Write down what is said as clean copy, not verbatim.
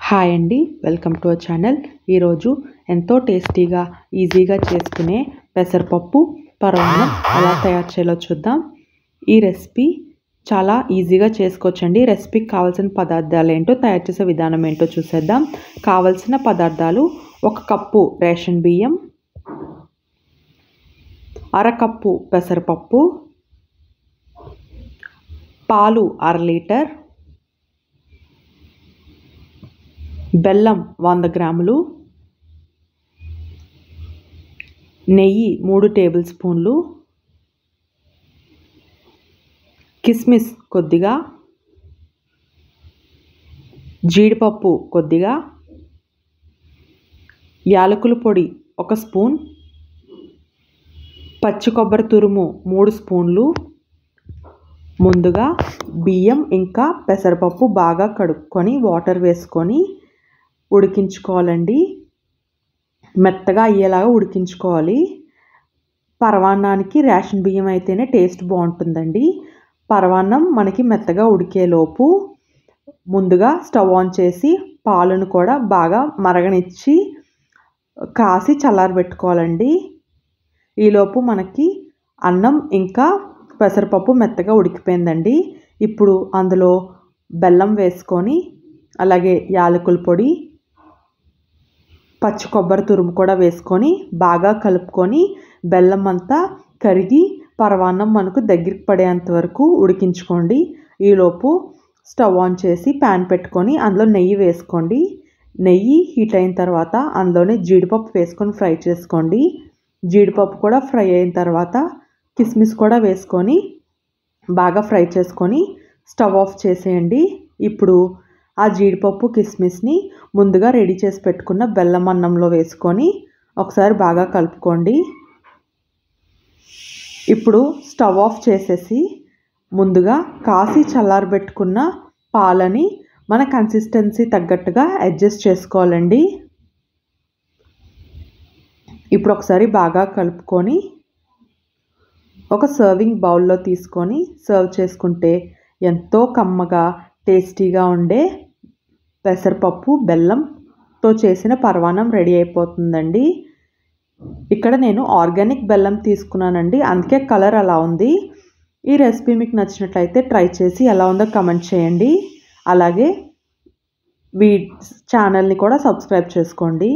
Hi అండి, welcome to our channel. ఈరోజు ఎంతో టేస్టీగా ఈజీగా చేసుకునే పెసరపప్పు పరమాన్నం ఎలా తయారు చేయాలో చూద్దాం. ఈ రెసిపీ చాలా ఈజీగా చేసుకోవచ్చండి. రెసిపీకి కావాల్సిన పదార్థాలు ఏంటో, తయారు చేసే విధానం ఏంటో చూసేద్దాం. కావాల్సిన పదార్థాలు: 1 కప్పు రేషన్ బియ్యం, అరకప్పు పెసరపప్పు, పాలు 1/2 లీటర్, బెల్లం 100 గ్రాములు, నెయ్యి 3 టేబుల్ స్పూన్లు, కిస్మిస్ కొద్దిగా, జీడిపప్పు కొద్దిగా, యాలకుల పొడి 1 స్పూన్, పచ్చి కొబ్బరి తురుము 3 స్పూన్లు. ముందుగా బియ్యం ఇంకా పెసరపప్పు బాగా కడుక్కొని వాటర్ వేసుకొని ఉడికించుకోవాలండి. మెత్తగా అయ్యేలాగా ఉడికించుకోవాలి. పరమాన్నానికి రేషన్ బియ్యం అయితేనే టేస్ట్ బాగుంటుందండి. పరమాన్నం మనకి మెత్తగా ఉడికేలోపు ముందుగా స్టవ్ ఆన్ చేసి పాలను కూడా బాగా మరగనిచ్చి కాసి చల్లారబెట్టుకోవాలండి. ఈలోపు మనకి అన్నం ఇంకా పెసరపప్పు మెత్తగా ఉడికిపోయిందండి. ఇప్పుడు అందులో బెల్లం వేసుకొని, అలాగే యాలకుల పొడి, పచ్చి కొబ్బరి తురుము కూడా వేసుకొని బాగా కలుపుకొని బెల్లం అంతా కరిగి పరమాన్నం మనకు దగ్గరికి పడేంత వరకు ఉడికించుకోండి. ఈలోపు స్టవ్ ఆన్ చేసి ప్యాన్ పెట్టుకొని అందులో నెయ్యి వేసుకోండి. నెయ్యి హీట్ అయిన తర్వాత అందులోనే జీడిపప్పు వేసుకొని ఫ్రై చేసుకోండి. జీడిపప్పు కూడా ఫ్రై అయిన తర్వాత కిస్మిస్ కూడా వేసుకొని బాగా ఫ్రై చేసుకొని స్టవ్ ఆఫ్ చేసేయండి. ఇప్పుడు ఆ జీడిపప్పు కిస్మిస్ని ముందుగా రెడీ చేసి పెట్టుకున్న బెల్లం అన్నంలో వేసుకొని ఒకసారి బాగా కలుపుకోండి. ఇప్పుడు స్టవ్ ఆఫ్ చేసేసి ముందుగా కాసి చల్లారబెట్టుకున్న పాలని మన కన్సిస్టెన్సీ తగ్గట్టుగా అడ్జస్ట్ చేసుకోవాలండి. ఇప్పుడు ఒకసారి బాగా కలుపుకొని ఒక సర్వింగ్ బౌల్లో తీసుకొని సర్వ్ చేసుకుంటే ఎంతో కమ్మగా టేస్టీగా ఉండే పెసరపప్పు బెల్లంతో చేసిన పరమాన్నం రెడీ అయిపోతుందండి. ఇక్కడ నేను ఆర్గానిక్ బెల్లం తీసుకున్నానండి, అందుకే కలర్ అలా ఉంది. ఈ రెసిపీ మీకు నచ్చినట్లయితే ట్రై చేసి ఎలా ఉందో కమెంట్ చేయండి. అలాగే ఛానల్ని కూడా సబ్స్క్రైబ్ చేసుకోండి.